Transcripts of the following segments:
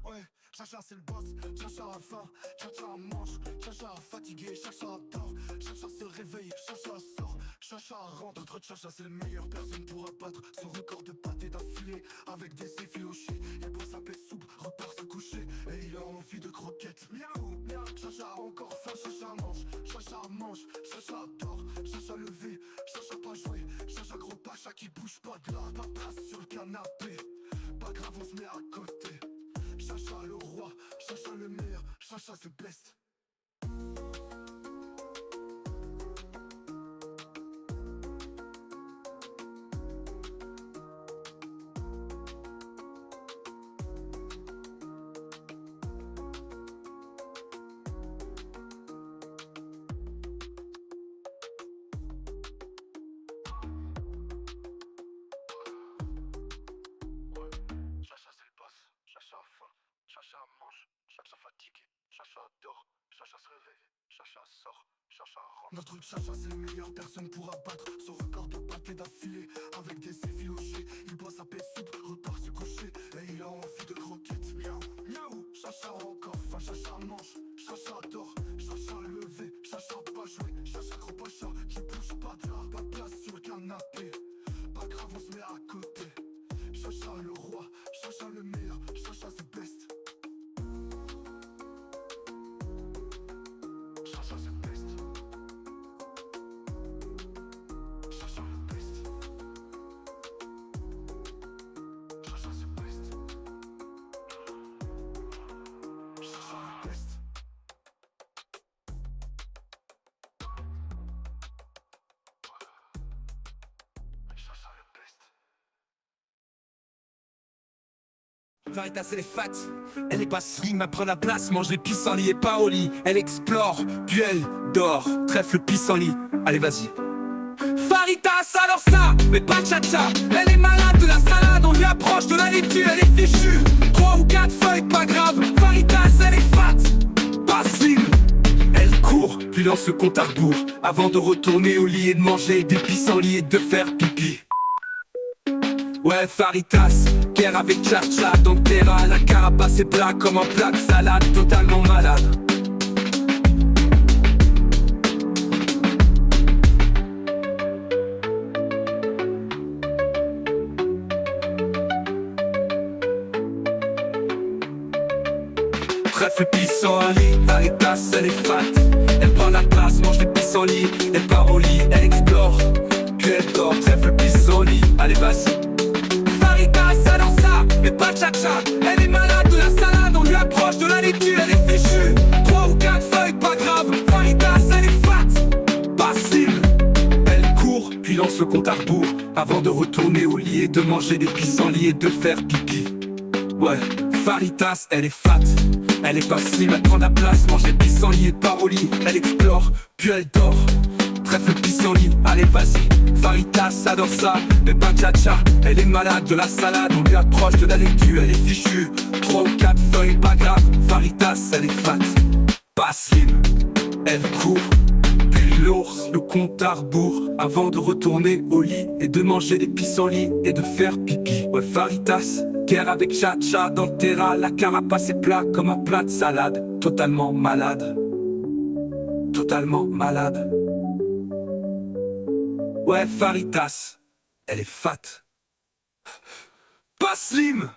Ouais, Chacha c'est le boss, Chacha a faim, Chacha mange, Chacha fatigué, Chacha dort, Chacha se réveille, Chacha sort, Chacha rentre. Notre Chacha c'est le meilleur, personne pourra battre son record de pâté d'affilée. Avec des effilochés, il boit sa paix soupe, repart se coucher, et il a envie de croquettes. Miaou, miaou, Chacha a encore faim, Chacha mange, Chacha dort, Chacha levé, Chacha pas joué, Chacha gros pacha qui bouge pas de là, pas place sur le canapé. Pas grave, on se met à côté. Chacha le roi, Chacha le meilleur, Chacha the best. Chacha c'est le boss, Chacha a faim, Chacha mange, Chacha fatigué, Chacha dort, Chacha se réveille, Chacha sort, Chacha rentre. Notre Chacha c'est le meilleur, personne pourra battre son record de pâté d'affilée. Avec des effilochés, il boit sa paix soupe, repart se coucher, et il a envie de croquettes. Miaou, miaou, Chacha a encore faim, Chacha mange, Chacha dort, Chacha levé, Chacha pas joué, Chacha gros pacha qui bouge pas de là, pas place sur le canapé. Pas grave, on se met à côté. Chacha le roi, Chacha le meilleur, Chacha the best. Chacha the best. Chacha le best. Chacha the best. Chacha le best. Chacha le best. Varitas elle est fat, elle est pas slim, elle prend la place, mange les pissenlits et pas au lit. Elle explore, puis elle dort, trèfle le pissenlit, allez vas-y. Varitas alors ça, mais pas Chacha, elle est malade de la salade, on lui approche de la laitue, elle est fichue. 3 ou 4 feuilles, pas grave, Varitas elle est fat, pas slim. Elle court, puis lance le compte à rebours, avant de retourner au lit et de manger des pissenlits et de faire pipi. Ouais, Varitas, guerre avec Chacha dans le terrain, la carapace est plat comme un plat de salade, totalement malade. Trèfle pissenlit, Varitas elle est fat, elle prend la place, mange les pissenlits, elle part au lit, elle explore, puis elle dort, trèfle pissenlit, allez vas-y. Varitas alors ça, mais pas Chacha, elle est malade de la salade, on lui approche de la laitue, elle est fichue. 3 ou 4 feuilles, pas grave, Varitas elle est fat, pas slim. Elle court, puis lance le compte à rebours, avant de retourner au lit et de manger des pissenlits et de faire pipi. Ouais, Varitas elle est fat, elle est pas slim, elle prend la place, mange des pissenlits et part au lit. Elle explore, puis elle dort, trèfle le pissenlit, allez vas-y. Varitas adore ça, mais pas Chacha, elle est malade de la salade, on lui approche de la laitue, elle est fichue. 3 ou 4 feuilles, pas grave, Varitas elle est fat, pas slim. Elle court, puis l'ours le compte à rebours, avant de retourner au lit et de manger des pissenlits et de faire pipi. Ouais, Varitas, guerre avec Chacha dans le terrain, la carapace est plat comme un plat de salade, totalement malade. Totalement malade. Ouais, Varitas, elle est fat, pas slim.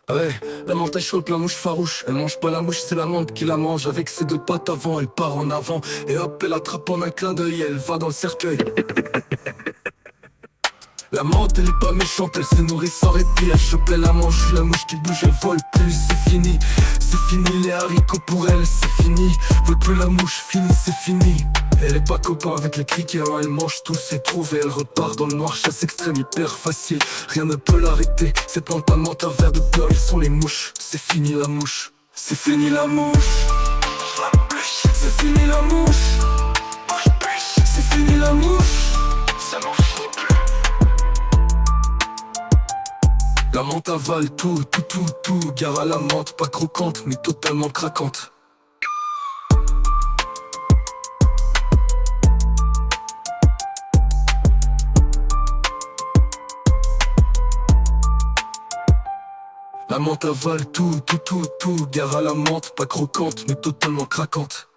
Ouais, la menthe est chaude, la mouche farouche. Elle mange pas la mouche, c'est la menthe qui la mange. Avec ses 2 pattes avant, elle part en avant. Et hop, elle attrape en un clin d'œil, elle va dans le cercueil. La menthe elle est pas méchante, elle se nourrit sans répit. Elle chope, elle la mange, la mouche qui bouge, elle vole plus. C'est fini les haricots pour elle, c'est fini. Vole plus la mouche, fini, c'est fini. Elle est pas copain avec les criquets, hein, elle mange tout, c'est trouvé. Elle repart dans le noir, chasse extrême, hyper facile. Rien ne peut l'arrêter, cette menthe à menthe, un verre de peur, ils sont les mouches. C'est fini la mouche, c'est fini la mouche. C'est fini la mouche. C'est fini la mouche. Ça n'en finit plus. La menthe avale tout, gare à la menthe, pas croquante, mais totalement craquante. La menthe avale tout, tout, tout, tout. Gare à la menthe, pas croquante, mais totalement craquante.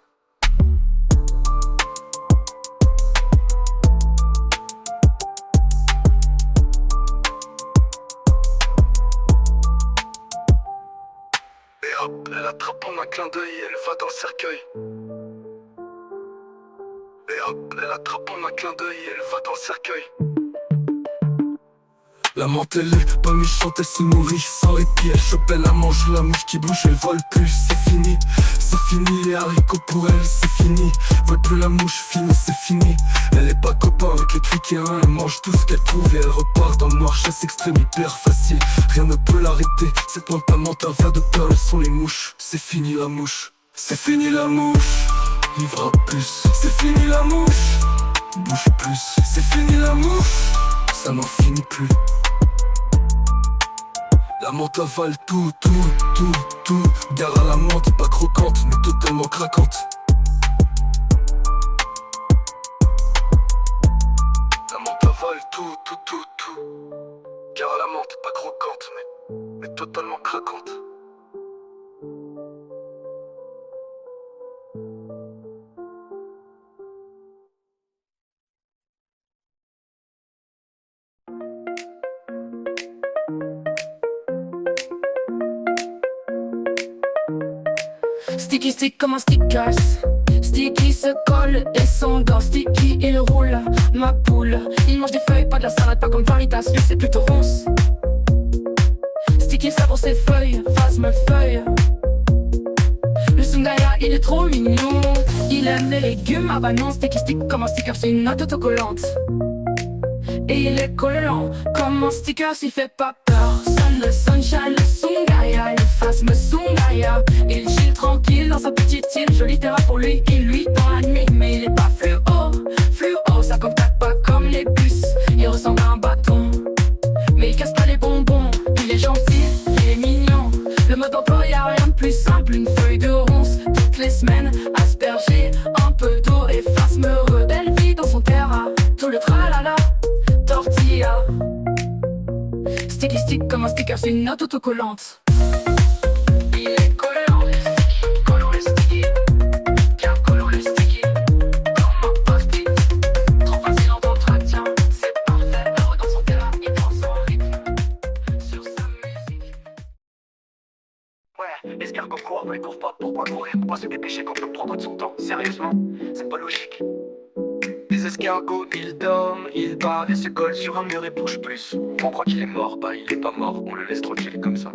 Et hop, elle attrape en un clin d'œil et elle va dans le cercueil. Et hop, elle attrape en un clin d'œil et elle va dans le cercueil. La menthe elle est pas méchante, elle se nourrit sans répit. Elle chope, elle la mange, la mouche qui bouge, elle vole plus, c'est fini. C'est fini, les haricots pour elle, c'est fini. Vole plus la mouche fine, c'est fini. Elle est pas copain avec les triquéens, elle mange tout ce qu'elle trouve et elle repart dans le noir, chasse extrême hyper facile. Rien ne peut l'arrêter, cette menthe à menthe à verre de perles sont les mouches. C'est fini la mouche, c'est fini la mouche. Vivra plus, c'est fini la mouche. Bouge plus, c'est fini la mouche. Ça n'en finit plus. La menthe avale tout, tout, tout, tout. Gare à la menthe, pas croquante, mais totalement craquante. La menthe avale tout, tout, tout, tout. Gare à la menthe, pas croquante, mais totalement craquante. Sticky stick comme un stickers. Sticky se colle et s'endort. Sticky il roule ma poule. Il mange des feuilles, pas de la salade, pas comme Faritas, lui c'est plutôt ronce. Sticky savoure ses feuilles, phasme feuille. Le Sungaya il est trop mignon. Il aime les légumes, ah bah non. Sticky stick comme un sticker, c'est une note autocollante. Et il est collant comme un sticker, il fait pas peur. Sun, le sunshine, le Sungaya, le phasme Sungaya. Il chill tranquille dans sa petite île, jolie terre pour lui, il lui dans la nuit. Mais il est pas fluo, ça contacte pas comme les bus. Il ressemble à un bâton, mais il casse pas les bonbons. Il est gentil, il est mignon. Le mode d'emploi y'a rien de plus simple, une feuille de ronce toutes les semaines, asperger un peu d'eau et phasme heureux. Belle vie dans son terrain, tout le tralala. Tortilla. Sticky stick comme un sticker, c'est une note autocollante. Il est collant, le sticky, collant le sticky. Bien collant le sticky, comme un post-it. Trop facile en entretien, c'est parfait. Heureux dans son terrain, il prend son rythme sur sa musique. Ouais, l'escargot court, mais il court pas, pourquoi courir? Pourquoi se dépêcher quand on peut prendre de son temps? Sérieusement, c'est pas logique. Les escargots, ils dorment, ils bavent et se collent sur un mur et bougent plus. On croit qu'il est mort, bah il est pas mort, on le laisse tranquille comme ça.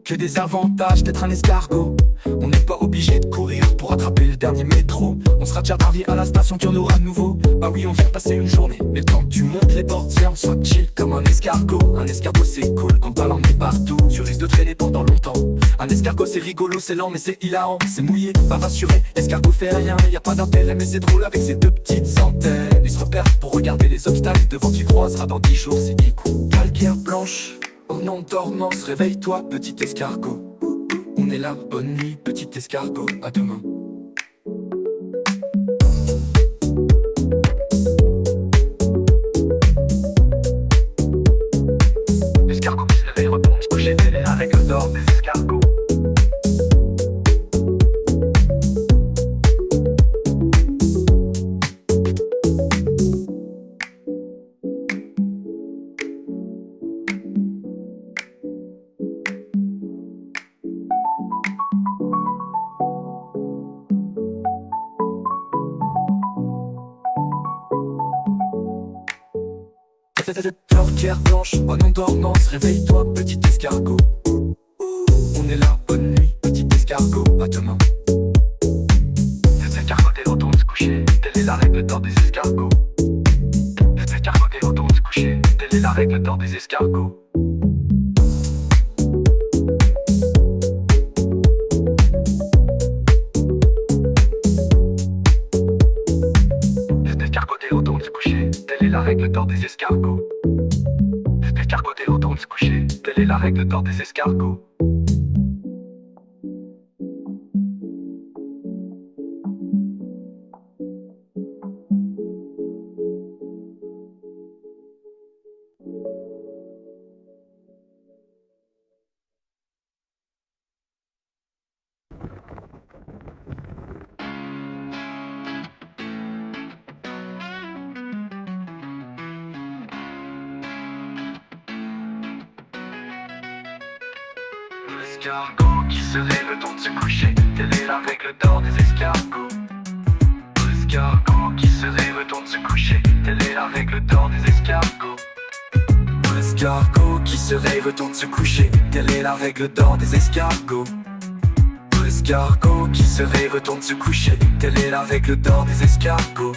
Que des avantages d'être un escargot. On n'est pas obligé de courir pour attraper le dernier métro. On sera déjà gravi à la station qu'il y en aura de nouveau. Bah oui, on vient de passer une journée, mais le temps que tu montes les portières, on soit chill comme un escargot. Un escargot c'est cool, on peut l'emmener partout. Tu risques de traîner pendant longtemps. Un escargot c'est rigolo, c'est lent mais c'est hilarant. C'est mouillé, pas rassuré, l'escargot fait rien. Y a pas d'intérêt mais c'est drôle avec ses deux petites antennes. Il se repère pour regarder les obstacles. Devant tu croiseras dans 10 jours, c'est écoute. Calcaire blanche, au nom de dormance, réveille-toi petit escargot. On est là, bonne nuit petit escargot, à demain. L'escargot qui se réveille retourne se coucher, elle est la règle d'or des escargots. Calcaire blanche, au nom dormance, réveille-toi petit escargot. On est là, bonne nuit petit escargot, à demain. Les escargotés retournent se coucher, telle est la règle d'or des escargots. Les escargotés retournent se coucher, telle est la règle d'or des escargots. Les escargotés retournent se coucher, telle est la règle d'or des escargots. Les escargotés retournent se coucher, telle est la règle d'or des escargots. L'escargot qui se lève le temps de se coucher, telle est la règle d'or des escargots. L'escargot qui se lève le temps de se coucher, telle est la règle d'or des escargots. L'escargot qui se réveille le temps de se coucher, telle est la règle d'or des escargots. L'escargot qui se réveille le temps de se coucher, telle est la règle d'or des escargots.